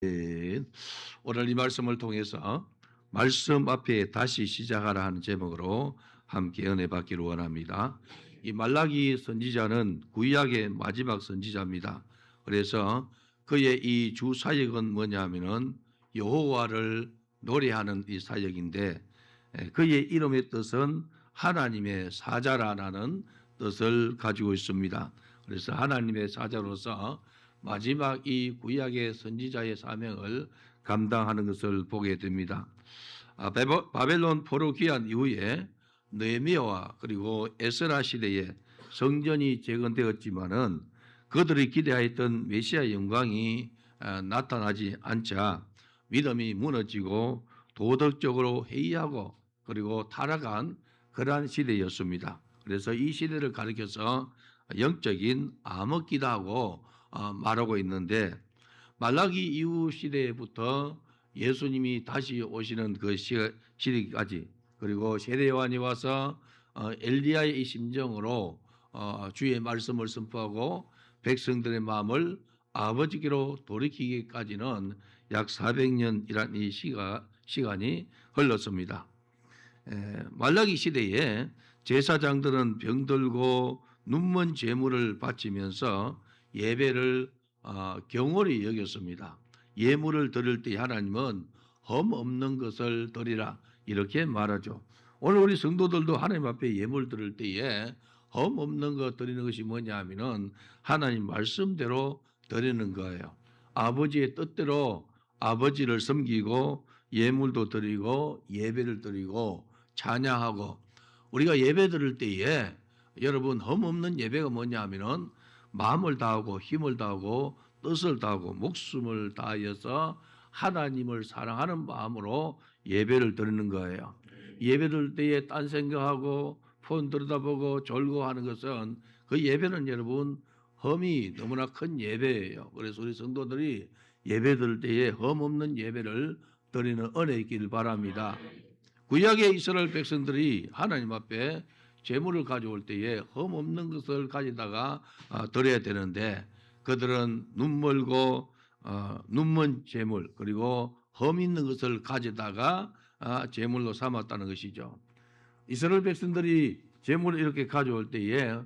예, 오늘 이 말씀을 통해서 말씀 앞에 다시 시작하라 하는 제목으로 함께 은혜 받기를 원합니다. 이 말라기 선지자는 구약의 마지막 선지자입니다. 그래서 그의 이 주 사역은 뭐냐면은 여호와를 노래하는 이 사역인데, 그의 이름의 뜻은 하나님의 사자라는 뜻을 가지고 있습니다. 그래서 하나님의 사자로서 마지막 이 구약의 선지자의 사명을 감당하는 것을 보게 됩니다. 바벨론 포로 귀환 이후에 느헤미야와 그리고 에스라 시대에 성전이 재건되었지만은 그들이 기대하였던 메시아 영광이 나타나지 않자 믿음이 무너지고 도덕적으로 해이하고 그리고 타락한 그러한 시대였습니다. 그래서 이 시대를 가리켜서 영적인 암흑기다하고 말하고 있는데, 말라기 이후 시대부터 예수님이 다시 오시는 그 시대까지, 그리고 세례요한이 와서 엘리야의 이 심정으로 주의 말씀을 선포하고 백성들의 마음을 아버지께로 돌이키기까지는 약 400년이라는 이 시간이 흘렀습니다. 말라기 시대에 제사장들은 병들고 눈먼 제물을 바치면서 예배를 경홀히 여겼습니다. 예물을 드릴 때 하나님은 흠 없는 것을 드리라 이렇게 말하죠. 오늘 우리 성도들도 하나님 앞에 예물 드릴 때에 흠 없는 것 드리는 것이 뭐냐 하면은 하나님 말씀대로 드리는 거예요. 아버지의 뜻대로 아버지를 섬기고 예물도 드리고 예배를 드리고 찬양하고, 우리가 예배 드릴 때에 여러분 흠 없는 예배가 뭐냐 하면은 마음을 다하고 힘을 다하고 뜻을 다하고 목숨을 다하여서 하나님을 사랑하는 마음으로 예배를 드리는 거예요. 예배 드릴 때에 딴 생각하고 폰 들여다보고 졸고 하는 것은 그 예배는 여러분 흠이 너무나 큰 예배예요. 그래서 우리 성도들이 예배 드릴 때에 흠 없는 예배를 드리는 은혜 있기를 바랍니다. 구약의 이스라엘 백성들이 하나님 앞에 재물을 가져올 때에 흠 없는 것을 가져다가 드려야 되는데, 그들은 눈멀고 눈먼 재물 그리고 흠 있는 것을 가져다가 재물로 삼았다는 것이죠. 이스라엘 백성들이 재물을 이렇게 가져올 때에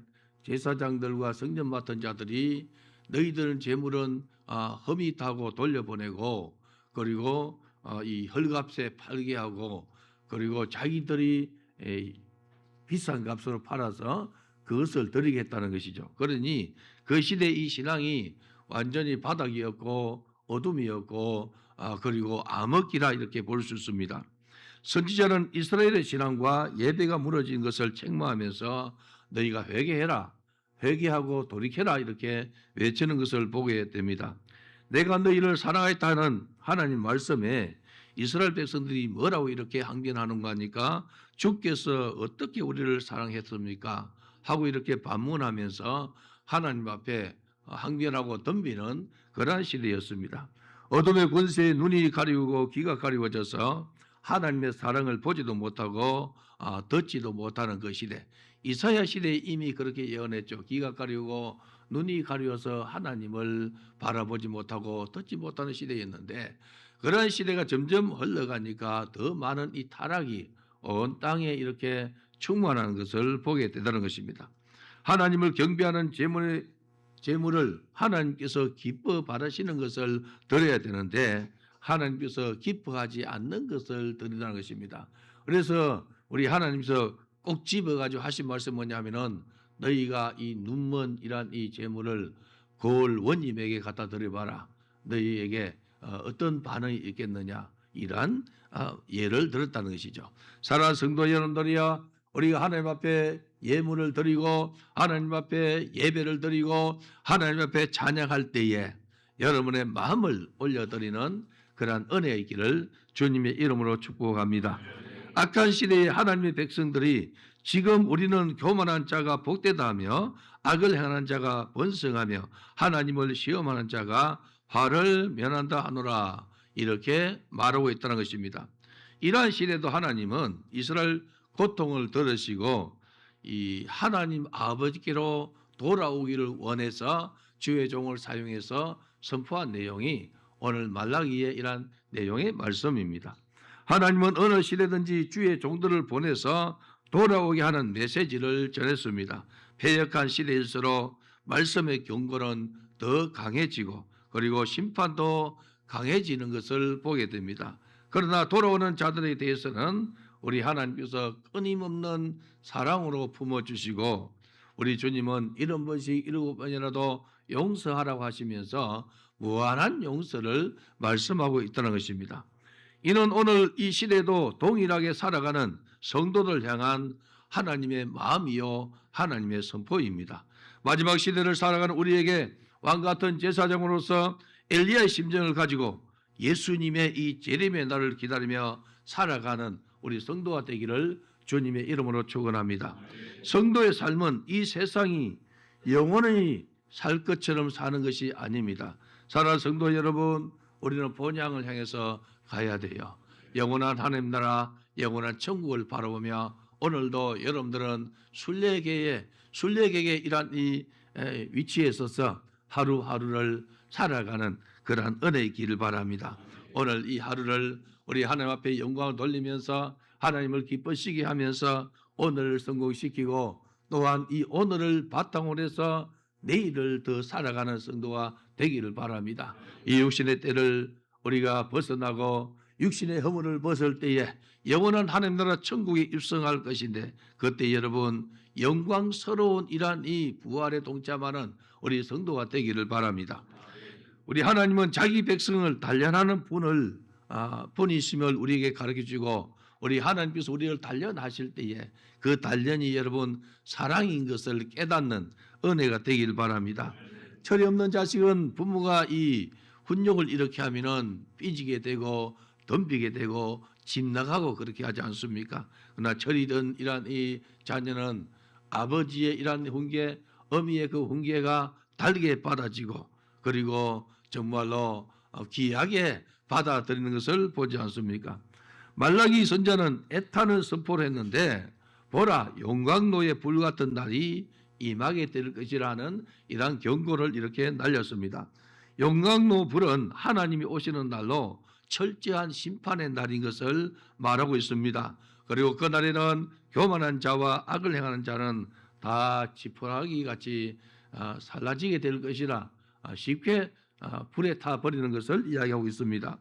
제사장들과 성전 맡은 자들이 너희들은 재물은 흠이 있다고 돌려보내고, 그리고 이 헐값에 팔게 하고, 그리고 자기들이 비싼 값으로 팔아서 그것을 드리겠다는 것이죠. 그러니 그 시대 이 신앙이 완전히 바닥이었고 어둠이었고 그리고 암흑기라 이렇게 볼 수 있습니다. 선지자는 이스라엘의 신앙과 예배가 무너진 것을 책망하면서 너희가 회개해라, 회개하고 돌이켜라 이렇게 외치는 것을 보게 됩니다. 내가 너희를 사랑하였다는 하나님 말씀에 이스라엘 백성들이 뭐라고 이렇게 항변하는 거 하니까, 주께서 어떻게 우리를 사랑했습니까? 하고 이렇게 반문하면서 하나님 앞에 항변하고 덤비는 그러한 시대였습니다. 어둠의 권세에 눈이 가리우고 귀가 가리워져서 하나님의 사랑을 보지도 못하고 듣지도 못하는 그 시대. 이사야 시대에 이미 그렇게 예언했죠. 귀가 가리우고 눈이 가리워서 하나님을 바라보지 못하고 듣지 못하는 시대였는데, 그런 시대가 점점 흘러가니까 더 많은 이 타락이 온 땅에 이렇게 충만하는 것을 보게 되다는 것입니다. 하나님을 경배하는 제물을 하나님께서 기뻐 받으시는 것을 드려야 되는데 하나님께서 기뻐하지 않는 것을 드린다는 것입니다. 그래서 우리 하나님께서 꼭 집어가지고 하신 말씀 뭐냐면은, 너희가 이 눈먼 이란 이 제물을 거울 원님에게 갖다 드려봐라. 너희에게 어떤 반응이 있겠느냐, 이러한 예를 들었다는 것이죠. 사랑하는 성도 여러분들이여, 우리가 하나님 앞에 예물을 드리고 하나님 앞에 예배를 드리고 하나님 앞에 찬양할 때에 여러분의 마음을 올려드리는 그러한 은혜의 있기를 주님의 이름으로 축복합니다. 악한 시대의 하나님의 백성들이 지금 우리는 교만한 자가 복되다 하며 악을 행하는 자가 번성하며 하나님을 시험하는 자가 화를 면한다 하노라 이렇게 말하고 있다는 것입니다. 이러한 시대도 하나님은 이스라엘 고통을 들으시고 이 하나님 아버지께로 돌아오기를 원해서 주의 종을 사용해서 선포한 내용이 오늘 말라기의 이러한 내용의 말씀입니다. 하나님은 어느 시대든지 주의 종들을 보내서 돌아오게 하는 메시지를 전했습니다. 패역한 시대일수록 말씀의 경고는 더 강해지고 그리고 심판도 강해지는 것을 보게 됩니다. 그러나 돌아오는 자들에 대해서는 우리 하나님께서 끊임없는 사랑으로 품어주시고 우리 주님은 70번씩 7번이라도 용서하라고 하시면서 무한한 용서를 말씀하고 있다는 것입니다. 이는 오늘 이 시대도 동일하게 살아가는 성도들 향한 하나님의 마음이요 하나님의 선포입니다. 마지막 시대를 살아가는 우리에게 왕같은 제사장으로서 엘리야의 심정을 가지고 예수님의 이 재림의 날을 기다리며 살아가는 우리 성도가 되기를 주님의 이름으로 축원합니다. 성도의 삶은 이 세상이 영원히 살 것처럼 사는 것이 아닙니다. 사랑하는 성도 여러분, 우리는 본향을 향해서 가야 돼요. 영원한 하나님 나라, 영원한 천국을 바라보며 오늘도 여러분들은 순례계의 이러한 이 위치에 있어서 하루하루를 살아가는 그러한 은혜의 길을 바랍니다. 오늘 이 하루를 우리 하나님 앞에 영광을 돌리면서 하나님을 기쁘시게 하면서 오늘을 성공시키고 또한 이 오늘을 바탕으로 해서 내일을 더 살아가는 성도가 되기를 바랍니다. 이 육신의 때를 우리가 벗어나고 육신의 허물을 벗을 때에 영원한 하나님 나라 천국에 입성할 것인데 그때 여러분 영광스러운 이러한 이 부활에 동참하는 우리 성도가 되기를 바랍니다. 우리 하나님은 자기 백성을 단련하는 분이심을 우리에게 가르쳐주고 우리 하나님께서 우리를 단련하실 때에 그 단련이 여러분 사랑인 것을 깨닫는 은혜가 되길 바랍니다. 철이 없는 자식은 부모가 이 훈육을 이렇게 하면은 삐지게 되고 덤비게 되고 집 나가고 그렇게 하지 않습니까? 그러나 철이든 이러한 이 자녀는 아버지의 이러한 훈계, 어미의 그 훈계가 달게 받아지고 그리고 정말로 귀하게 받아들이는 것을 보지 않습니까? 말라기 선자는 애타는 선포를 했는데 보라 용광로의 불 같은 날이 임하게 될 것이라는 이러한 경고를 이렇게 날렸습니다. 용광로 불은 하나님이 오시는 날로 철저한 심판의 날인 것을 말하고 있습니다. 그리고 그날에는 교만한 자와 악을 행하는 자는 다 지푸라기 같이 살라지게 될 것이라 쉽게 불에 타 버리는 것을 이야기하고 있습니다.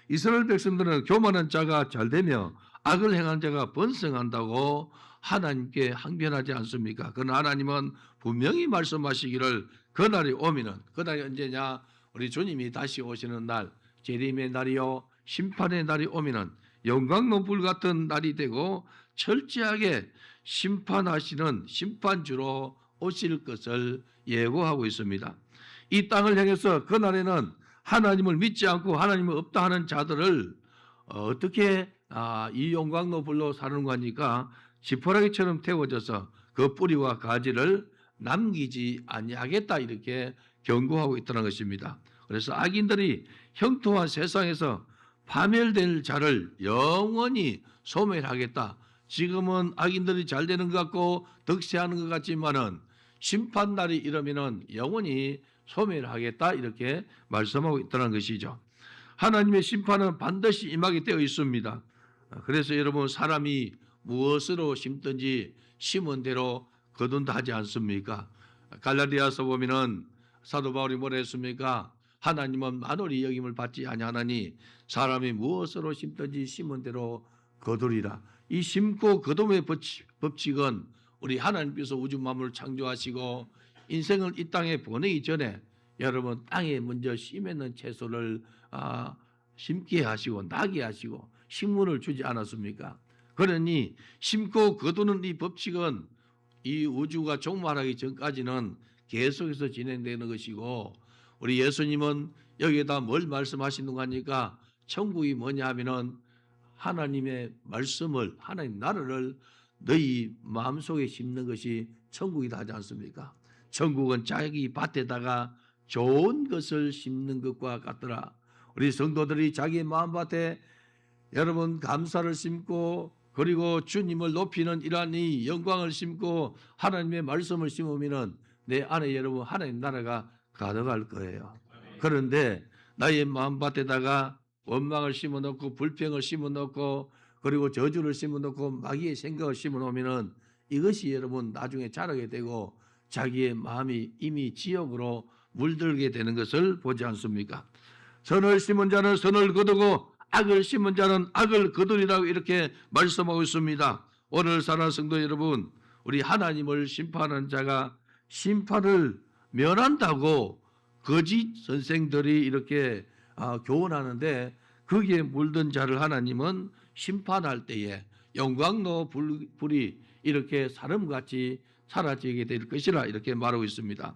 이스라엘 백성들은 교만한 자가 잘되며 악을 행하는 자가 번성한다고 하나님께 항변하지 않습니까? 그러나 하나님은 분명히 말씀하시기를 그날이 오면은 그날이 언제냐? 우리 주님이 다시 오시는 날 재림의 날이요 심판의 날이 오면은 영광로 불 같은 날이 되고 철저하게 심판하시는 심판주로 오실 것을 예고하고 있습니다. 이 땅을 향해서 그날에는 하나님을 믿지 않고 하나님은 없다 하는 자들을 어떻게 이 용광로 불로 사는 거니까 지푸라기처럼 태워져서 그 뿌리와 가지를 남기지 아니하겠다 이렇게 경고하고 있다는 것입니다. 그래서 악인들이 형통한 세상에서 파멸될 자를 영원히 소멸하겠다. 지금은 악인들이 잘 되는 것 같고 득세하는 것 같지만은 심판날이 이르면은 영원히 소멸하겠다 이렇게 말씀하고 있다는 것이죠. 하나님의 심판은 반드시 임하게 되어 있습니다. 그래서 여러분 사람이 무엇으로 심든지 심은 대로 거둔다 하지 않습니까? 갈라디아서 보면은 사도 바울이 뭐라 했습니까? 하나님은 만월이 여김을 받지 아니하나니 사람이 무엇으로 심든지 심은 대로 거두리라. 이 심고 거둠의 법칙은 우리 하나님께서 우주 만물을 창조하시고 인생을 이 땅에 보내기 전에 여러분 땅에 먼저 심했는 채소를 심게 하시고 나게 하시고 식물을 주지 않았습니까? 그러니 심고 거두는 이 법칙은 이 우주가 종말하기 전까지는 계속해서 진행되는 것이고 우리 예수님은 여기에다 뭘 말씀하시는 거니까 천국이 뭐냐 하면은 하나님의 말씀을 하나님 나라를 너희 마음속에 심는 것이 천국이다 하지 않습니까? 천국은 자기 밭에다가 좋은 것을 심는 것과 같더라. 우리 성도들이 자기 마음밭에 여러분 감사를 심고 그리고 주님을 높이는 이러한 이 영광을 심고 하나님의 말씀을 심으면은 내 안에 여러분 하나님 나라가 가득할 거예요. 그런데 나의 마음밭에다가 원망을 심어놓고 불평을 심어놓고 그리고 저주를 심어놓고 마귀의 생각을 심어놓으면은 이것이 여러분 나중에 자라게 되고 자기의 마음이 이미 지옥으로 물들게 되는 것을 보지 않습니까? 선을 심은 자는 선을 거두고 악을 심은 자는 악을 거두리라고 이렇게 말씀하고 있습니다. 오늘 사랑하는 성도 여러분, 우리 하나님을 심판하는 자가 심판을 면한다고 거짓 선생들이 이렇게 교훈하는데 거기에 물든 자를 하나님은 심판할 때에 영광로 불이 이렇게 사람같이 사라지게 될 것이라 이렇게 말하고 있습니다.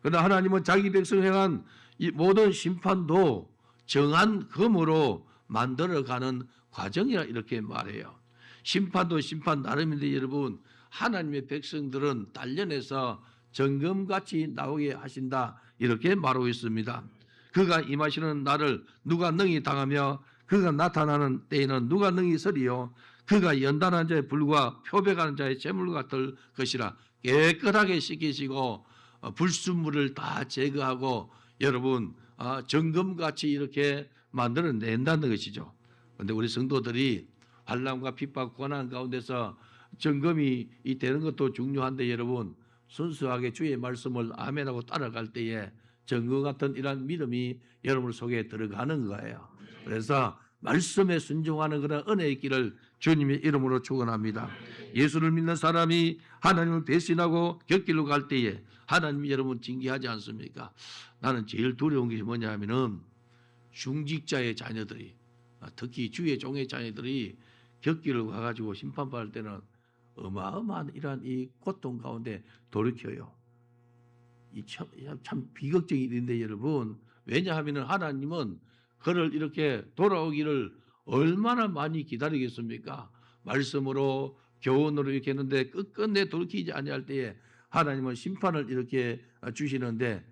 그러나 하나님은 자기 백성을 향한 이 모든 심판도 정한 검으로 만들어가는 과정이라 이렇게 말해요. 심판도 심판 나름인데 여러분, 하나님의 백성들은 단련해서 정금같이 나오게 하신다 이렇게 말하고 있습니다. 그가 임하시는 날을 누가 능히 당하며 그가 나타나는 때에는 누가 능히 서리요. 그가 연단한 자의 불과 표백하는 자의 재물 같을 것이라. 깨끗하게 씻기시고 불순물을 다 제거하고 여러분 정금같이 이렇게 만들어낸다는 것이죠. 그런데 우리 성도들이 환난과 핍박 고난 가운데서 점검이 되는 것도 중요한데 여러분 순수하게 주의 말씀을 아멘하고 따라갈 때에 점검 같은 이런 믿음이 여러분 속에 들어가는 거예요. 그래서 말씀에 순종하는 그런 은혜의 길을 주님의 이름으로 축원합니다. 예수를 믿는 사람이 하나님을 배신하고 곁길로 갈 때에 하나님이 여러분 징계하지 않습니까? 나는 제일 두려운 것이 뭐냐 하면은 중직자의 자녀들이 특히 주의 종의 자녀들이 곁길을 가가지고 심판받을 때는 어마어마한 이러한 이 고통 가운데 돌이켜요. 이 참 비극적인 일인데 여러분 왜냐하면 하나님은 그를 이렇게 돌아오기를 얼마나 많이 기다리겠습니까? 말씀으로 교훈으로 이렇게 했는데 끝끝내 돌이키지 아니할 때에 하나님은 심판을 이렇게 주시는데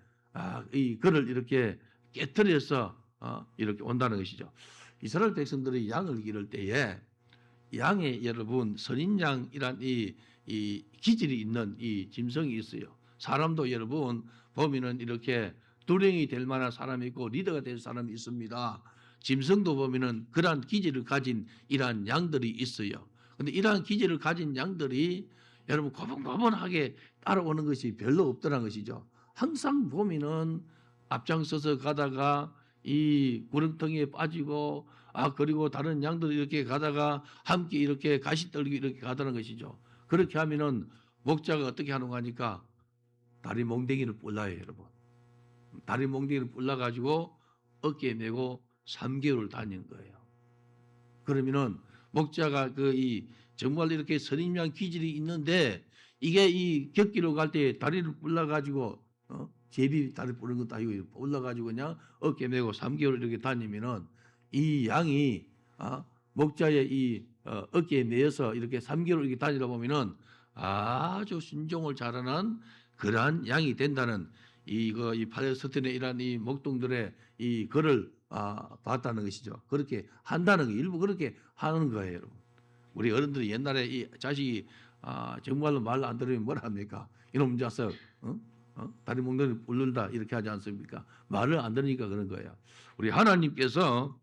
이 그를 이렇게 깨트려서 이렇게 온다는 것이죠. 이스라엘 백성들이 양을 기를 때에 양의 여러분 선인양이란 이 기질이 있는 이 짐승이 있어요. 사람도 여러분 보면은 이렇게 두령이 될 만한 사람이 있고 리더가 될 사람이 있습니다. 짐승도 보면은 그러한 기질을 가진 이러한 양들이 있어요. 그런데 이러한 기질을 가진 양들이 여러분 고분고분하게 따라오는 것이 별로 없더란 것이죠. 항상 보면은 앞장서서 가다가 이 구렁텅이에 빠지고 그리고 다른 양들이 이렇게 가다가 함께 이렇게 가시 떨기 이렇게 가다는 것이죠. 그렇게 하면은 목자가 어떻게 하는 거 하니까 다리 몽댕이를 뿔라요, 여러분. 다리 몽댕이를 뿔라가지고 어깨에 메고 3개월을 다니는 거예요. 그러면은 목자가 정말 이렇게 선임양 기질이 있는데 이게 이 곁길로 갈 때 다리를 뿔라가지고 제비 다리 뿌는 것도 아니고 뿔라가지고 그냥 어깨에 메고 3개월 이렇게 다니면은 이 양이 목자의 이 어깨에 매여서 이렇게 3개월 이렇게 다니다 보면은 아주 순종을 잘하는 그러한 양이 된다는 이 팔레스틴의 이런 이 목동들의 이 글을 봤다는 것이죠. 그렇게 한다는 거 일부 그렇게 하는 거예요, 여러분. 우리 어른들이 옛날에 이 자식이 정말로 말 안 들으면 뭐라 합니까? 이놈 자식, 다리 몽둥이 뿔는다 이렇게 하지 않습니까? 말을 안 들으니까 그런 거예요. 우리 하나님께서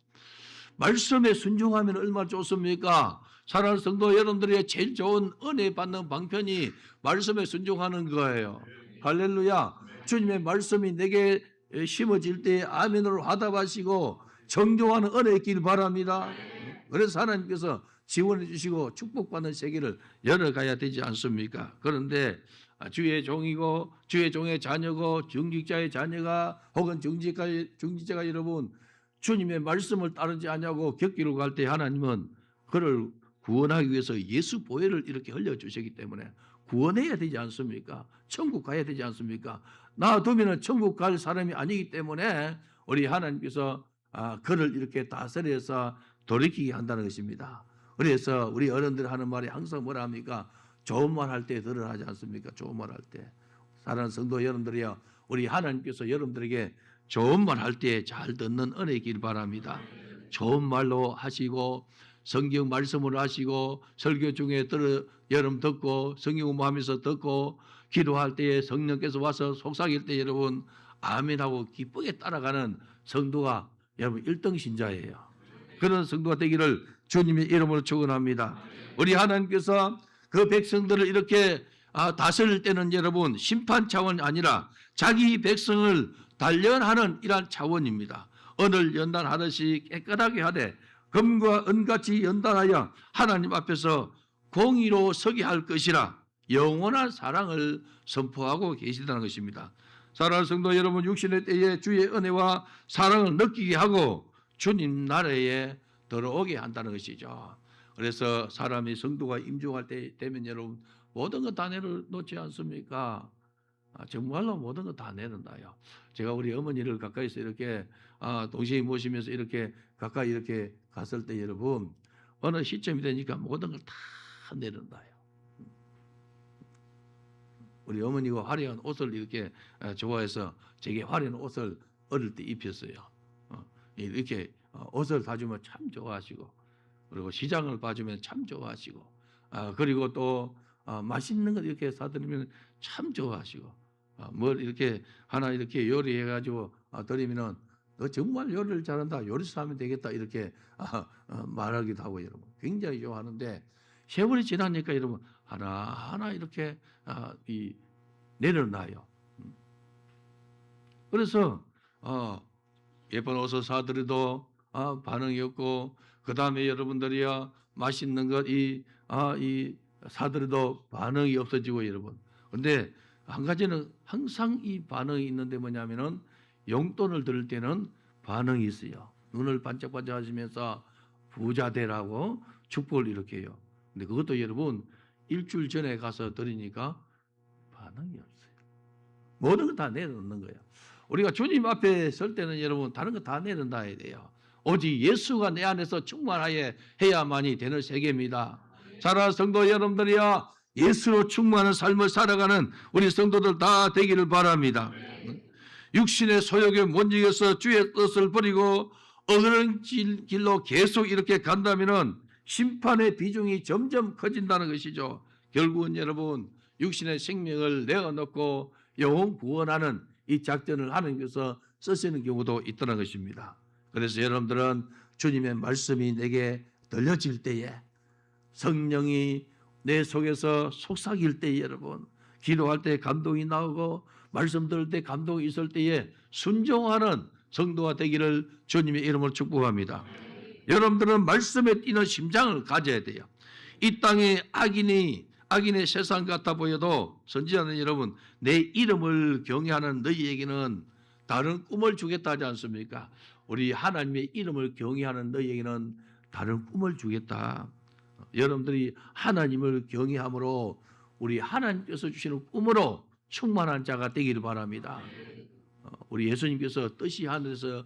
말씀에 순종하면 얼마나 좋습니까? 사랑하는 성도 여러분들의 제일 좋은 은혜 받는 방편이 말씀에 순종하는 거예요. 할렐루야. 주님의 말씀이 내게 심어질 때 아멘으로 화답하시고 정종하는 은혜의 길 바랍니다. 그래서 하나님께서 지원해 주시고 축복받는 세계를 열어가야 되지 않습니까? 그런데 주의 종이고 주의 종의 자녀고 중직자의 자녀가 혹은 중직자가 여러분 주님의 말씀을 따르지 않냐고 곁길로 갈 때 하나님은 그를 구원하기 위해서 예수 보혈을 이렇게 흘려주시기 때문에 구원해야 되지 않습니까? 천국 가야 되지 않습니까? 놔두면 천국 갈 사람이 아니기 때문에 우리 하나님께서 그를 이렇게 다스려서 돌이키게 한다는 것입니다. 그래서 우리 어른들 하는 말이 항상 뭐라 합니까? 좋은 말 할 때 들으라 하지 않습니까? 좋은 말 할 때. 사랑하는 성도 여러분들이요. 우리 하나님께서 여러분들에게 좋은 말 할 때 잘 듣는 은혜의 길 바랍니다. 좋은 말로 하시고 성경 말씀으로 하시고 설교 중에 여러분 듣고 성경 공부하면서 듣고 기도할 때에 성령께서 와서 속삭일 때 여러분 아멘하고 기쁘게 따라가는 성도가 여러분 1등 신자예요. 그런 성도가 되기를 주님의 이름으로 축원합니다. 우리 하나님께서 그 백성들을 이렇게 다스릴 때는 여러분 심판 차원이 아니라 자기 백성을 단련하는 이러한 차원입니다. 언을 연단하듯이 깨끗하게 하되 금과 은같이 연단하여 하나님 앞에서 공의로 서게 할 것이라 영원한 사랑을 선포하고 계시다는 것입니다. 사랑하는 성도 여러분, 육신의 때에 주의 은혜와 사랑을 느끼게 하고 주님 나라에 들어오게 한다는 것이죠. 그래서 사람이 성도가 임종할 때 되면 여러분 모든 것 다 내려놓지 않습니까? 정말로 모든 것 다 내려놔요. 제가 우리 어머니를 가까이서 이렇게 동시에 모시면서 이렇게 가까이 이렇게 갔을 때 여러분 어느 시점이 되니까 모든 걸 다 내려놔요. 우리 어머니가 화려한 옷을 이렇게 좋아해서 제게 화려한 옷을 어릴 때 입혔어요. 이렇게 옷을 봐주면 참 좋아하시고, 그리고 시장을 봐주면 참 좋아하시고, 그리고 또 맛있는 것 이렇게 사드리면 참 좋아하시고, 뭘 이렇게 하나 이렇게 요리해가지고 드리면은 너 정말 요리를 잘한다, 요리사 하면 되겠다 이렇게 말하기도 하고 여러분 굉장히 좋아하는데 세월이 지나니까 여러분 하나하나 이렇게 내려놔요. 그래서 예쁜 옷을 사드려도 반응이 없고, 그 다음에 여러분들이야 맛있는 것 이 사드려도 반응이 없어지고 여러분. 근데 한 가지는 항상 이 반응이 있는데 뭐냐면은 용돈을 드릴 때는 반응이 있어요. 눈을 반짝반짝 하시면서 부자 되라고 축복을 이렇게 해요. 근데 그것도 여러분 일주일 전에 가서 드리니까 반응이 없어요. 모든 거 다 내려놓는 거예요. 우리가 주님 앞에 설 때는 여러분 다른 거 다 내려놔야 돼요. 오직 예수가 내 안에서 충만하여 해야만이 되는 세계입니다. 사랑하는 성도 여러분들이야 예수로 충만한 삶을 살아가는 우리 성도들 다 되기를 바랍니다. 육신의 소욕에 못 이겨서 주의 뜻을 버리고 어그런 길로 계속 이렇게 간다면은 심판의 비중이 점점 커진다는 것이죠. 결국은 여러분 육신의 생명을 내어놓고 영혼 구원하는 이 작전을 하나님께서 쓰시는 경우도 있다는 것입니다. 그래서 여러분들은 주님의 말씀이 내게 들려질 때에, 성령이 내 속에서 속삭일 때에, 여러분 기도할 때 감동이 나오고 말씀 들을 때 감동이 있을 때에 순종하는 성도가 되기를 주님의 이름으로 축복합니다. 여러분들은 말씀에 뛰는 심장을 가져야 돼요. 이 땅에 악인의 세상 같아 보여도 선지자는 여러분 내 이름을 경외하는 너희에게는 다른 꿈을 주겠다 하지 않습니까? 우리 하나님의 이름을 경외하는 너희에게는 다른 꿈을 주겠다. 여러분들이 하나님을 경외함으로 우리 하나님께서 주시는 꿈으로 충만한 자가 되기를 바랍니다. 우리 예수님께서 뜻이 하늘에서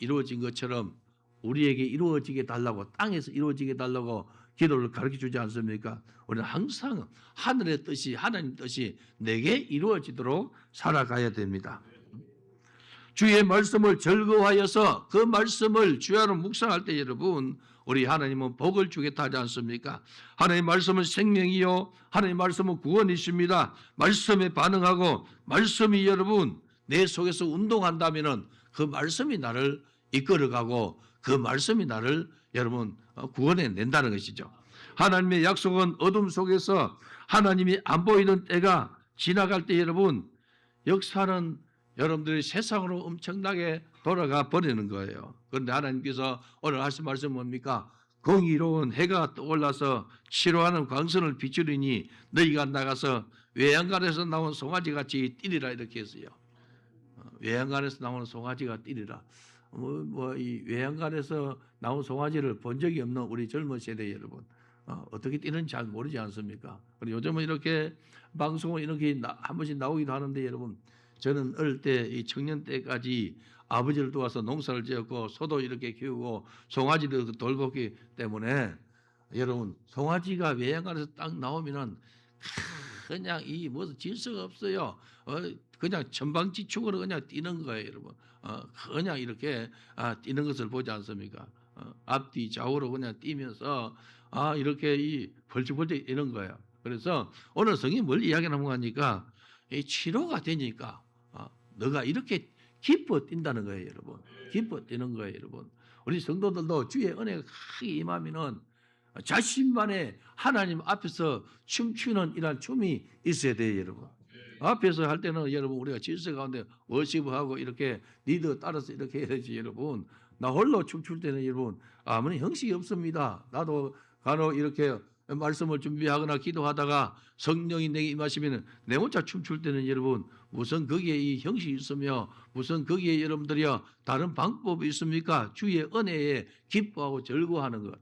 이루어진 것처럼 우리에게 이루어지게 달라고, 땅에서 이루어지게 달라고 기도를 가르쳐 주지 않습니까? 우리는 항상 하늘의 뜻이, 하나님 뜻이 내게 이루어지도록 살아가야 됩니다. 주의 말씀을 즐거워하여서 그 말씀을 주야로 묵상할 때 여러분 우리 하나님은 복을 주겠다 하지 않습니까? 하나님의 말씀은 생명이요 하나님의 말씀은 구원이십니다. 말씀에 반응하고 말씀이 여러분 내 속에서 운동한다면은 그 말씀이 나를 이끌어가고 그 말씀이 나를 여러분 구원해 낸다는 것이죠. 하나님의 약속은 어둠 속에서 하나님이 안 보이는 때가 지나갈 때 여러분 역사는 여러분들이 세상으로 엄청나게 돌아가 버리는 거예요. 그런데 하나님께서 오늘 하신 말씀은 뭡니까? 공의로운 해가 떠올라서 치료하는 광선을 비추리니 너희가 나가서 외양간에서 나온 송아지같이 뛰리라 이렇게 했어요. 외양간에서 나오는 송아지가 뛰리라. 이 외양간에서 나온 송아지를 본 적이 없는 우리 젊은 세대 여러분 어떻게 뛰는지 잘 모르지 않습니까? 그리고 요즘은 이렇게 방송을 이렇게 한 번씩 나오기도 하는데 여러분 저는 어릴 때 이 청년 때까지 아버지를 도와서 농사를 지었고 소도 이렇게 키우고 송아지도 돌보기 때문에 여러분 송아지가 외양간에서 딱 나오면은 그냥 이 무슨 질서가 없어요. 그냥 천방지축으로 그냥 뛰는 거예요, 여러분. 그냥 이렇게 뛰는 것을 보지 않습니까? 앞뒤 좌우로 그냥 뛰면서 이렇게 이 벌쩍벌쩍 이런 거예요. 그래서 오늘 성경이 뭘 이야기하는 거 하니까 이 치료가 되니까 너가 이렇게 기뻐 뛴다는 거예요, 여러분. 기뻐 뛰는 거예요, 여러분. 우리 성도들도 주의 은혜가 크게 임하면은 자신만의 하나님 앞에서 춤추는 이런 춤이 있어야 돼요, 여러분. 앞에서 할 때는 여러분 우리가 질서 가운데 워시브하고 이렇게 리더 따라서 이렇게 해야 되지, 여러분. 나 홀로 춤출 때는 여러분 아무리 형식이 없습니다. 나도 간혹 이렇게 말씀을 준비하거나 기도하다가 성령이 내게 임하시면 내 혼자 춤출 때는 여러분 무슨 거기에 이 형식이 있으며 무슨 거기에 여러분들이요 다른 방법이 있습니까? 주의 은혜에 기뻐하고 즐거워하는 것.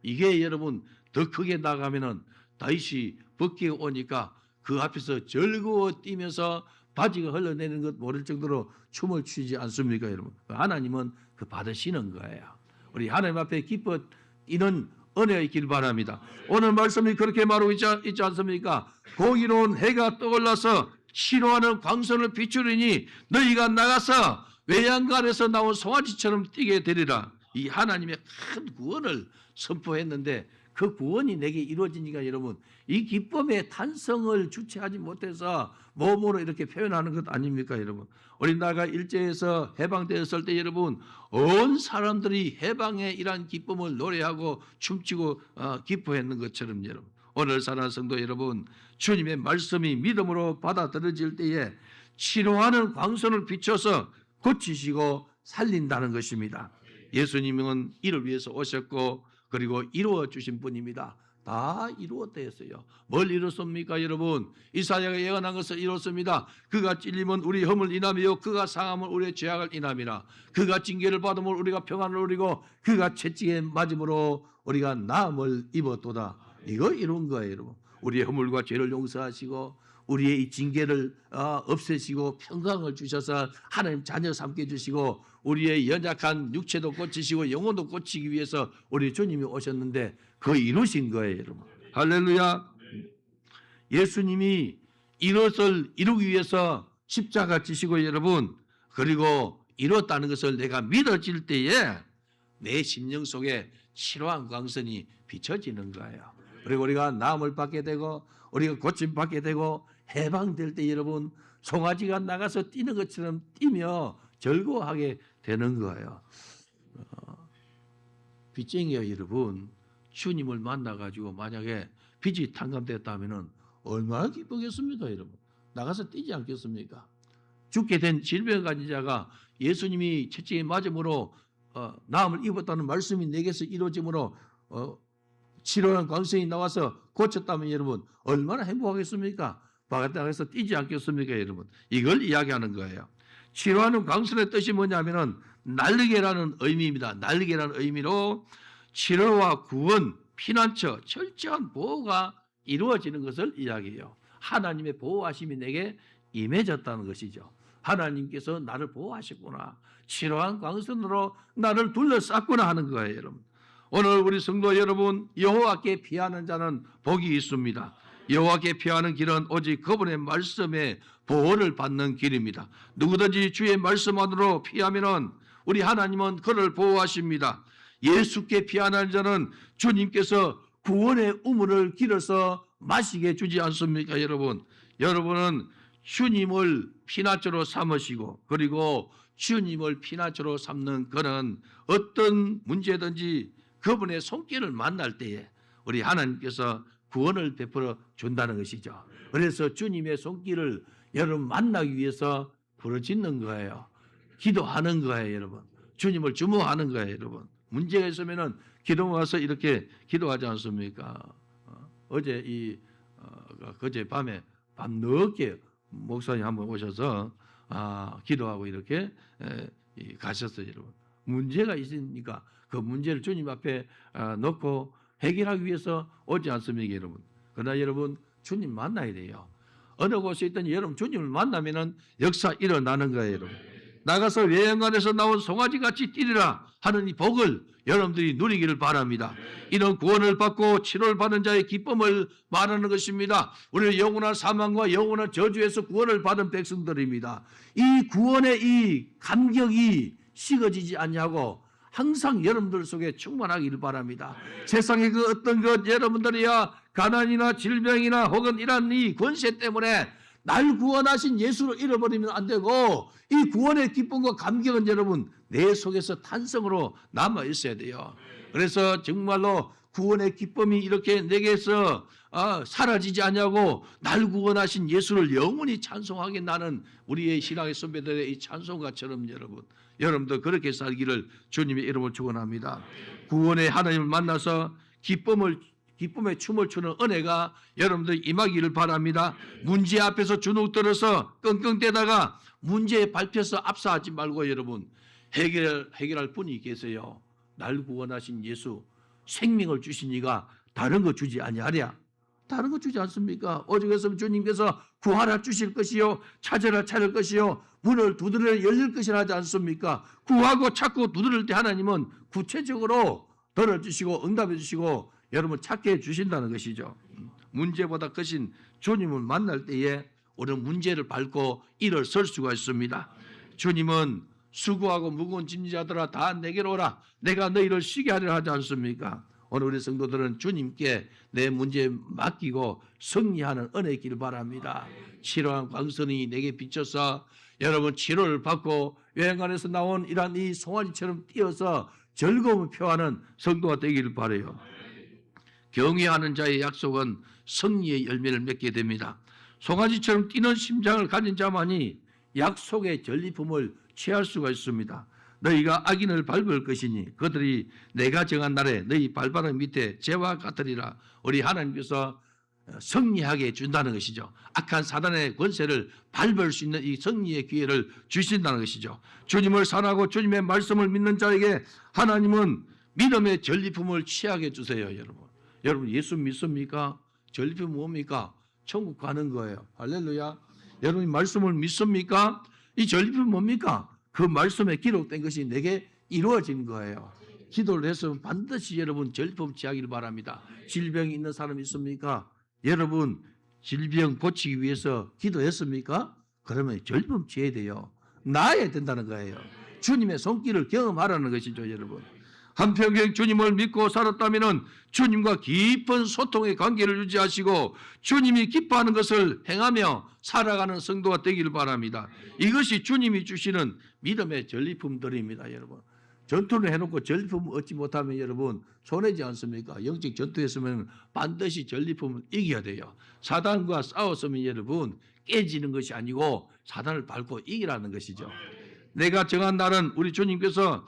이게 여러분 더 크게 나가면은 다시 벗기가 오니까 그 앞에서 즐거워 뛰면서 바지가 흘러내리는 것 모를 정도로 춤을 추지 않습니까, 여러분? 하나님은 그 받으시는 거예요. 우리 하나님 앞에 기뻐 뛰는 은혜가 있길 바랍니다. 오늘 말씀이 그렇게 말하고 있지 않습니까? 공의로운 해가 떠올라서 싫어하는 광선을 비추리니 너희가 나가서 외양간에서 나온 송아지처럼 뛰게 되리라. 이 하나님의 큰 구원을 선포했는데 그 구원이 내게 이루어지니까 여러분 이 기쁨의 탄성을 주체하지 못해서 몸으로 이렇게 표현하는 것 아닙니까, 여러분? 우리나라가 일제에서 해방되었을 때 여러분 온 사람들이 해방의 이러한 기쁨을 노래하고 춤추고 기뻐했는 것처럼 여러분 오늘 사랑하는 성도 여러분 주님의 말씀이 믿음으로 받아들여질 때에 치료하는 광선을 비춰서 고치시고 살린다는 것입니다. 예수님은 이를 위해서 오셨고 그리고 이루어 주신 분입니다. 다 이루었대였어요. 뭘 이뤘습니까, 여러분? 이사야가 예언한 것을 이뤘습니다. 그가 찔림은 우리 흠을 인함이요 그가 상함은 우리의 죄악을 인함이라. 그가 징계를 받음으로 우리가 평안을 누리고 그가 채찍에 맞음으로 우리가 나음을 입었도다. 이거 이룬 거예요, 여러분. 우리의 허물과 죄를 용서하시고 우리의 이 징계를 없애시고 평강을 주셔서 하나님 자녀 삼게 해주시고 우리의 연약한 육체도 고치시고 영혼도 고치기 위해서 우리 주님이 오셨는데 그 이루신 거예요, 여러분. 할렐루야. 예수님이 이것을 이루기 위해서 십자가 지시고 여러분 그리고 이뤘다는 것을 내가 믿어질 때에 내 심령 속에 치료한 광선이 비춰지는 거예요. 그리고 우리가 나음을 받게 되고 우리가 고침 받게 되고 해방될 때 여러분 송아지가 나가서 뛰는 것처럼 뛰며 즐거워하게 되는 거예요. 빚쟁이야 여러분 주님을 만나가지고 만약에 빚이 탕감됐다면 얼마나 기쁘겠습니까, 여러분? 나가서 뛰지 않겠습니까? 죽게 된 질병을 가진 자가 예수님이 채찍에 맞음으로 나음을 입었다는 말씀이 내게서 이루어짐으로 치료한 광선이 나와서 고쳤다면 여러분 얼마나 행복하겠습니까? 바깥에서 뛰지 않겠습니까, 여러분? 이걸 이야기하는 거예요. 치료하는 광선의 뜻이 뭐냐면은 날개라는 의미입니다. 날개라는 의미로 치료와 구원, 피난처, 철저한 보호가 이루어지는 것을 이야기해요. 하나님의 보호하심이 내게 임해졌다는 것이죠. 하나님께서 나를 보호하셨구나. 치료한 광선으로 나를 둘러쌌구나 하는 거예요, 여러분. 오늘 우리 성도 여러분, 여호와께 피하는 자는 복이 있습니다. 여호와께 피하는 길은 오직 그분의 말씀에 보호를 받는 길입니다. 누구든지 주의 말씀 안으로 피하면은 우리 하나님은 그를 보호하십니다. 예수께 피하는 자는 주님께서 구원의 우물을 길어서 마시게 주지 않습니까, 여러분? 여러분은 주님을 피난처로 삼으시고 그리고 주님을 피난처로 삼는 그는 어떤 문제든지 그분의 손길을 만날 때에 우리 하나님께서 구원을 베풀어 준다는 것이죠. 그래서 주님의 손길을 여러분 만나기 위해서 부르짖는 거예요. 기도하는 거예요, 여러분. 주님을 주목하는 거예요, 여러분. 문제가 있으면은 기도 와서 이렇게 기도하지 않습니까? 그제 밤에 밤늦게 목사님 한번 오셔서 기도하고 이렇게 가셨어요, 여러분. 문제가 있으니까 그 문제를 주님 앞에 놓고 해결하기 위해서 오지 않습니까, 여러분? 그러나 여러분 주님 만나야 돼요. 어느 곳에 있든 여러분 주님을 만나면은 역사 일어나는 거예요, 여러분. 나가서 외양간에서 나온 송아지같이 뛰리라 하는 이 복을 여러분들이 누리기를 바랍니다. 이런 구원을 받고 치료를 받는 자의 기쁨을 말하는 것입니다. 우리는 영원한 사망과 영원한 저주에서 구원을 받은 백성들입니다. 이 구원의 이 감격이 식어지지 않냐고 항상 여러분들 속에 충만하기를 바랍니다. 세상의 그 어떤 것 여러분들이야 가난이나 질병이나 혹은 이런 이 권세 때문에 날 구원하신 예수를 잃어버리면 안 되고 이 구원의 기쁨과 감격은 여러분 내 속에서 탄성으로 남아 있어야 돼요. 그래서 정말로 구원의 기쁨이 이렇게 내게서 사라지지 않냐고 날 구원하신 예수를 영원히 찬송하게 나는 우리의 신앙의 선배들의 이 찬송가처럼 여러분도 그렇게 살기를 주님의 이름으로 축원합니다. 구원의 하나님을 만나서 기쁨의 춤을 추는 은혜가 여러분들 임하기를 바랍니다. 문제 앞에서 주눅 들어서 끙끙대다가 문제에 밟혀서 압사하지 말고 여러분 해결할 분이 계세요. 날 구원하신 예수 생명을 주신 이가 다른 거 주지 아니하랴. 다른 거 주지 않습니까? 오직에서 주님께서 구하라 주실 것이요 찾으라 찾을 것이요 문을 두드려 열릴 것이라 하지 않습니까? 구하고 찾고 두드릴 때 하나님은 구체적으로 들어주시고 응답해 주시고 여러분 찾게 해주신다는 것이죠. 문제보다 크신 주님을 만날 때에 우리는 문제를 밟고 일어설 수가 있습니다. 주님은 수고하고 무거운 짐자들아 다 내게로 오라 내가 너희를 쉬게 하리라 하지 않습니까? 오늘 우리 성도들은 주님께 내 문제 맡기고 승리하는 은혜 있기를 바랍니다. 치료한 광선이 내게 비쳐서 여러분 치료를 받고 여행관에서 나온 이러한 이 송아지처럼 뛰어서 즐거움을 표하는 성도가 되기를 바라요. 경외하는 자의 약속은 승리의 열매를 맺게 됩니다. 송아지처럼 뛰는 심장을 가진 자만이 약속의 전리품을 취할 수가 있습니다. 너희가 악인을 밟을 것이니 그들이 내가 정한 날에 너희 발바닥 밑에 재와 같으리라. 우리 하나님께서 승리하게 해준다는 것이죠. 악한 사단의 권세를 밟을 수 있는 이 승리의 기회를 주신다는 것이죠. 주님을 사랑하고 주님의 말씀을 믿는 자에게 하나님은 믿음의 전리품을 취하게 해주세요. 여러분 예수 믿습니까? 전리품 뭡니까? 천국 가는 거예요. 할렐루야. 여러분이 말씀을 믿습니까? 이 전리품 뭡니까? 그 말씀에 기록된 것이 내게 이루어진 거예요. 기도를 해서 반드시 여러분 전리품 취하기를 바랍니다. 질병이 있는 사람 있습니까? 여러분 질병 고치기 위해서 기도했습니까? 그러면 전리품 취해야 돼요. 나아야 된다는 거예요. 주님의 손길을 경험하라는 것이죠. 여러분 한평생 주님을 믿고 살았다면 주님과 깊은 소통의 관계를 유지하시고 주님이 기뻐하는 것을 행하며 살아가는 성도가 되기를 바랍니다. 이것이 주님이 주시는 믿음의 전리품들입니다. 여러분 전투를 해놓고 전리품 얻지 못하면 여러분 손해지 않습니까? 영적 전투했으면 반드시 전리품을 이겨야 돼요. 사단과 싸웠으면 여러분 깨지는 것이 아니고 사단을 밟고 이기라는 것이죠. 내가 정한 날은 우리 주님께서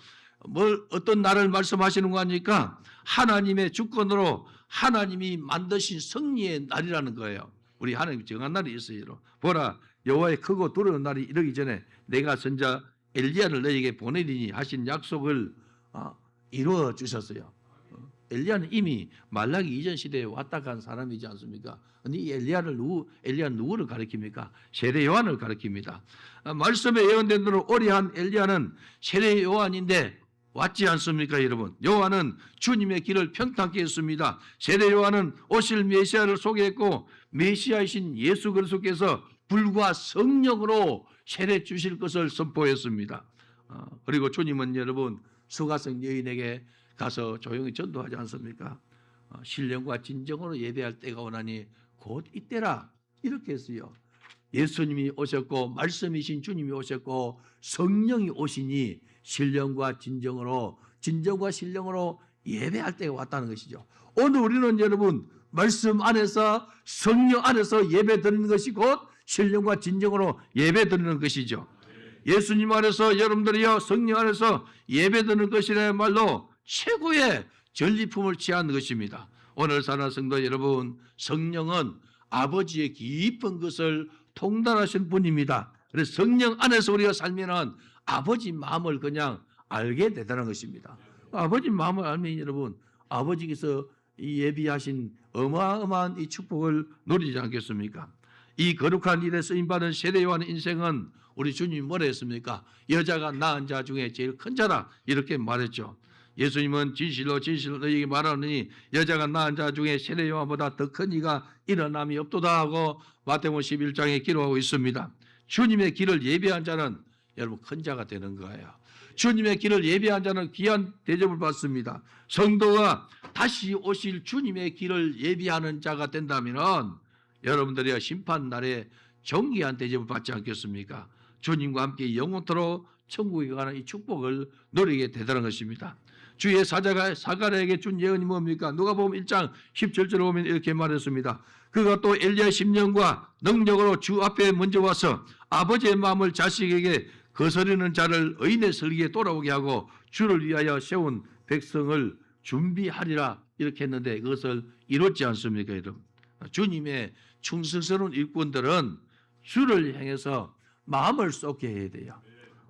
어떤 날을 말씀하시는 거 아닙니까? 하나님의 주권으로 하나님이 만드신 승리의 날이라는 거예요. 우리 하나님이 정한 날이 있어요. 보라 여호와의 크고 두려운 날이 이르기 전에 내가 선자 엘리야를 너에게 보내리니 하신 약속을 이루어 주셨어요. 엘리야는 이미 말라기 이전 시대에 왔다 간 사람이지 않습니까? 근데 이 엘리야는 누구를 가리킵니까? 세례 요한을 가리킵니다. 말씀에 예언된 대로 오래한 엘리야는 세례 요한인데 왔지 않습니까, 여러분? 요한은 주님의 길을 평탄케 했습니다. 세례 요한은 오실 메시아를 소개했고 메시아이신 예수 그리스도께서 불과 성령으로 세례 주실 것을 선포했습니다. 그리고 주님은 여러분 수가성 여인에게 가서 조용히 전도하지 않습니까? 신령과 진정으로 예배할 때가 오나니 곧 이때라 이렇게 했어요. 예수님이 오셨고 말씀이신 주님이 오셨고 성령이 오시니 신령과 진정과 신령으로 예배할 때가 왔다는 것이죠. 오늘 우리는 여러분 말씀 안에서 성령 안에서 예배 드리는 것이 곧 신령과 진정으로 예배 드리는 것이죠. 예수님 안에서 여러분들이요 성령 안에서 예배 드리는 것이라야말로 최고의 전리품을 취하는 것입니다. 오늘 사랑하는 성도 여러분 성령은 아버지의 깊은 것을 통달하신 분입니다. 그래서 성령 안에서 우리가 살면은 아버지 마음을 그냥 알게 되다는 것입니다. 아버지 마음을 알면 여러분 아버지께서 이 예비하신 어마어마한 이 축복을 누리지 않겠습니까? 이 거룩한 일에 쓰임받은 세례 요한의 인생은 우리 주님이 뭐라 했습니까? 여자가 낳은 자 중에 제일 큰 자라 이렇게 말했죠. 예수님은 진실로 너희에게 말하노니 여자가 낳은 자 중에 세례 요한보다 더 큰 이가 일어남이 없도다 하고 마태복음 11장에 기록하고 있습니다. 주님의 길을 예비한 자는 여러분 큰 자가 되는 거예요. 주님의 길을 예비한 자는 귀한 대접을 받습니다. 성도가 다시 오실 주님의 길을 예비하는 자가 된다면 여러분들이 심판 날에 존귀한 대접을 받지 않겠습니까? 주님과 함께 영원토록 천국에 가는 이 축복을 누리게 되다는 것입니다. 주의 사자가 사가랴에게 준 예언이 뭡니까? 누가복음 1장 17절에 보면 이렇게 말했습니다. 그가 또 엘리야의 심령과 능력으로 주 앞에 먼저 와서 아버지의 마음을 자식에게 거스르는 자를 의인의 설기에 돌아오게 하고 주를 위하여 세운 백성을 준비하리라 이렇게 했는데 그것을 이뤘지 않습니까, 여러분? 주님의 충성스러운 일꾼들은 주를 향해서 마음을 쏟게 해야 돼요.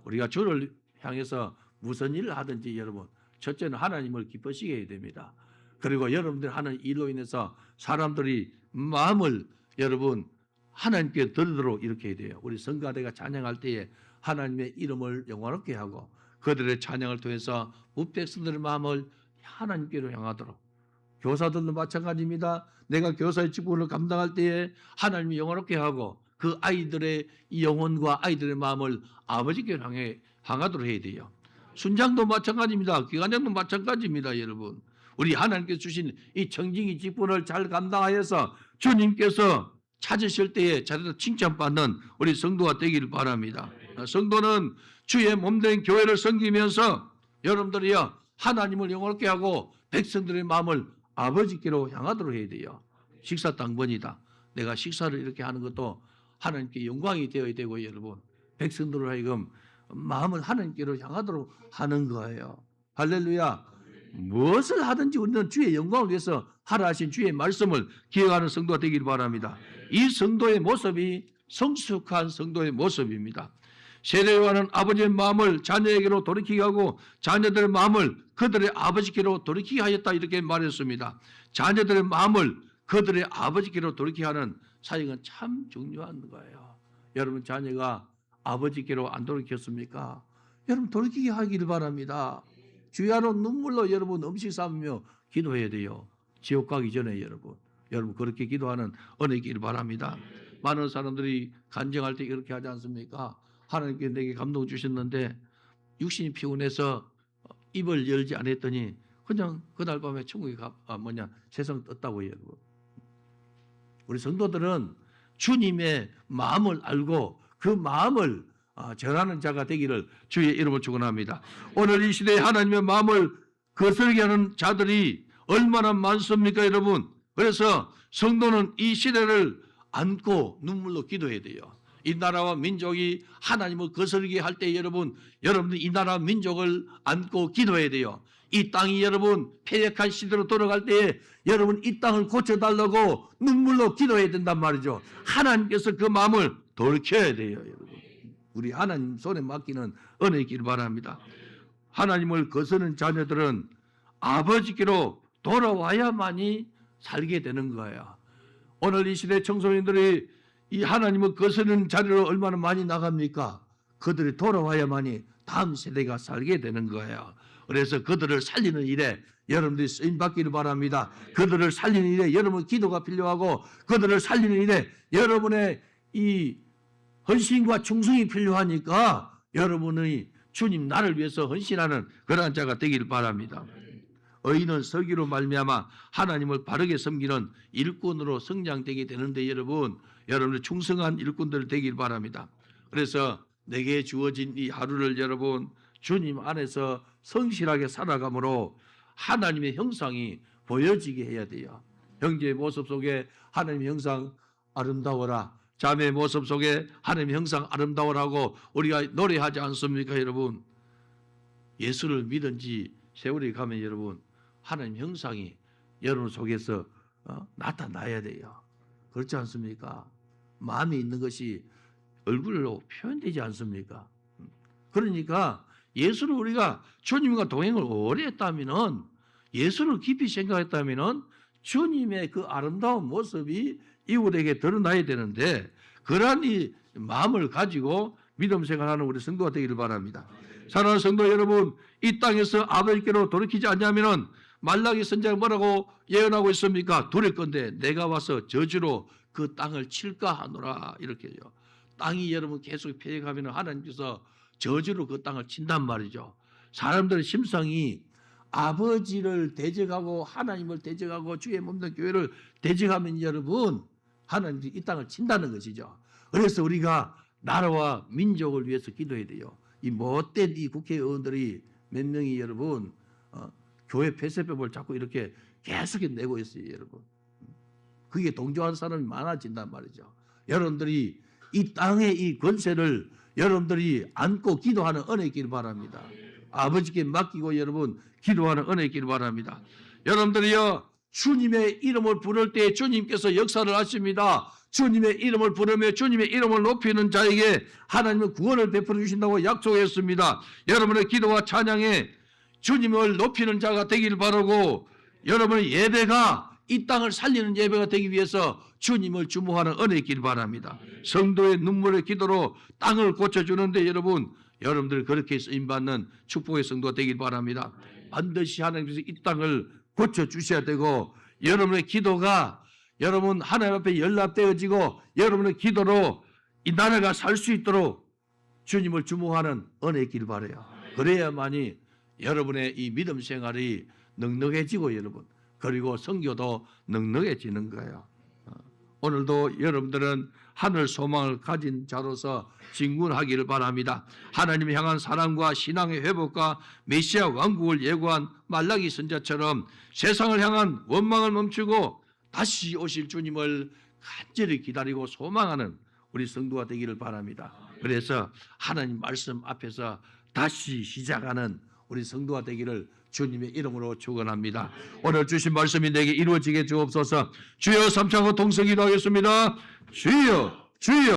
우리가 주를 향해서 무슨 일을 하든지 여러분, 첫째는 하나님을 기쁘시게 해야 됩니다. 그리고 여러분들 하는 일로 인해서 사람들이 마음을 여러분 하나님께 드리도록 이렇게 해야 돼요. 우리 성가대가 찬양할 때에 하나님의 이름을 영화롭게 하고 그들의 찬양을 통해서 무백성들의 마음을 하나님께로 향하도록. 교사들도 마찬가지입니다. 내가 교사의 직분을 감당할 때에 하나님이 영화롭게 하고 그 아이들의 영혼과 아이들의 마음을 아버지께로 향하도록 해야 돼요. 순장도 마찬가지입니다. 기관장도 마찬가지입니다, 여러분. 우리 하나님께서 주신 이 청지기 직분을 잘 감당하여서 주님께서 찾으실 때에 자기도 칭찬받는 우리 성도가 되기를 바랍니다. 성도는 주의 몸된 교회를 섬기면서 여러분들이요 하나님을 영원롭게 하고 백성들의 마음을 아버지께로 향하도록 해야 돼요. 식사 당번이다. 내가 식사를 이렇게 하는 것도 하나님께 영광이 되어야 되고 여러분 백성들을 하여금 마음을 하나님께로 향하도록 하는 거예요. 할렐루야. 무엇을 하든지 우리는 주의 영광을 위해서 하라 하신 주의 말씀을 기억하는 성도가 되기를 바랍니다. 이 성도의 모습이 성숙한 성도의 모습입니다. 세례요한은 아버지의 마음을 자녀에게로 돌이키게 하고 자녀들의 마음을 그들의 아버지께로 돌이키게 하였다 이렇게 말했습니다. 자녀들의 마음을 그들의 아버지께로 돌이키게 하는 사역은 참 중요한 거예요. 여러분 자녀가 아버지께로 안 돌이켰습니까? 여러분 돌이키게 하기를 바랍니다. 주야로 눈물로 여러분 음식 삶으며 기도해야 돼요. 지옥 가기 전에 여러분 그렇게 기도하는 은혜 있기를 바랍니다. 많은 사람들이 간증할 때 그렇게 하지 않습니까? 하나님께 내게 감동 주셨는데 육신이 피곤해서 입을 열지 않았더니 그냥 그날 밤에 천국에 세상 떴다고요, 여러분. 우리 성도들은 주님의 마음을 알고 그 마음을 전하는 자가 되기를 주의 이름으로 축원합니다. 오늘 이 시대에 하나님의 마음을 거스르게 하는 자들이 얼마나 많습니까, 여러분? 그래서 성도는 이 시대를 안고 눈물로 기도해야 돼요. 이 나라와 민족이 하나님을 거스르게 할 때 여러분들 이 나라 민족을 안고 기도해야 돼요. 이 땅이 여러분 패역한 시대로 돌아갈 때에 여러분 이 땅을 고쳐달라고 눈물로 기도해야 된단 말이죠. 하나님께서 그 마음을 돌켜야 돼요, 여러분. 우리 하나님 손에 맡기는 은혜 있기를 바랍니다. 하나님을 거스르는 자녀들은 아버지께로 돌아와야만이 살게 되는 거예요. 오늘 이 시대 청소년들이 이 하나님을 거스르는 자리로 얼마나 많이 나갑니까? 그들이 돌아와야만이 다음 세대가 살게 되는 거예요. 그래서 그들을 살리는 일에 여러분들이 쓰임받기를 바랍니다. 그들을 살리는 일에 여러분 기도가 필요하고 그들을 살리는 일에 여러분의 이 헌신과 충성이 필요하니까 여러분의 주님 나를 위해서 헌신하는 그러한 자가 되기를 바랍니다. 의인은 서기로 말미암아 하나님을 바르게 섬기는 일꾼으로 성장되게 되는데 여러분의 충성한 일꾼들 되길 바랍니다. 그래서 내게 주어진 이 하루를 여러분 주님 안에서 성실하게 살아감으로 하나님의 형상이 보여지게 해야 돼요. 형제의 모습 속에 하나님의 형상 아름다워라. 자매의 모습 속에 하나님의 형상 아름다워라고 우리가 노래하지 않습니까, 여러분? 예수를 믿은 지 세월이 가면 여러분 하나님 형상이 여러분 속에서 나타나야 돼요. 그렇지 않습니까? 마음에 있는 것이 얼굴로 표현되지 않습니까? 그러니까 예수를 우리가 주님과 동행을 오래 했다면은 예수를 깊이 생각했다면은 주님의 그 아름다운 모습이 이웃에게 드러나야 되는데 그러한 이 마음을 가지고 믿음 생활하는 우리 성도가 되기를 바랍니다. 사랑하는 성도 여러분, 이 땅에서 아버지께로 돌이키지 않냐면은 말라기 선지자가 뭐라고 예언하고 있습니까? 두릴 건데 내가 와서 저주로 그 땅을 칠까 하노라 이렇게 해요. 땅이 여러분 계속 폐역하면 하나님께서 저주로 그 땅을 친단 말이죠. 사람들의 심성이 아버지를 대적하고 하나님을 대적하고 주의 몸된 교회를 대적하면 여러분 하나님이 이 땅을 친다는 것이죠. 그래서 우리가 나라와 민족을 위해서 기도해야 돼요. 이 못된 이 국회의원들이 몇 명이 여러분 교회 폐쇄법을 자꾸 이렇게 계속 내고 있어요, 여러분. 그게 동조하는 사람이 많아진단 말이죠. 여러분들이 이 땅의 이 권세를 여러분들이 안고 기도하는 은혜 있기를 바랍니다. 아버지께 맡기고 여러분 기도하는 은혜 있기를 바랍니다. 여러분들이요 주님의 이름을 부를 때 주님께서 역사를 하십니다. 주님의 이름을 부르며 주님의 이름을 높이는 자에게 하나님은 구원을 베풀어 주신다고 약속했습니다. 여러분의 기도와 찬양에 주님을 높이는 자가 되기를 바라고 여러분의 예배가 이 땅을 살리는 예배가 되기 위해서 주님을 주목하는 은혜 있기를 바랍니다. 성도의 눈물의 기도로 땅을 고쳐주는데 여러분들 그렇게 쓰임받는 축복의 성도가 되길 바랍니다. 반드시 하나님께서 이 땅을 고쳐주셔야 되고 여러분의 기도가 여러분 하나님 앞에 연락되어지고 여러분의 기도로 이 나라가 살 수 있도록 주님을 주목하는 은혜 있기를 바라요. 그래야만이 여러분의 이 믿음 생활이 넉넉해지고 여러분 그리고 선교도 넉넉해지는 거예요. 오늘도 여러분들은 하늘 소망을 가진 자로서 진군하기를 바랍니다. 하나님을 향한 사랑과 신앙의 회복과 메시아 왕국을 예고한 말라기 선자처럼 세상을 향한 원망을 멈추고 다시 오실 주님을 간절히 기다리고 소망하는 우리 성도가 되기를 바랍니다. 그래서 하나님 말씀 앞에서 다시 시작하는 우리 성도가 되기를 주님의 이름으로 축원합니다. 오늘 주신 말씀이 내게 이루어지게 주옵소서. 주여 삼창고 동성 기도하겠습니다. 주여 주여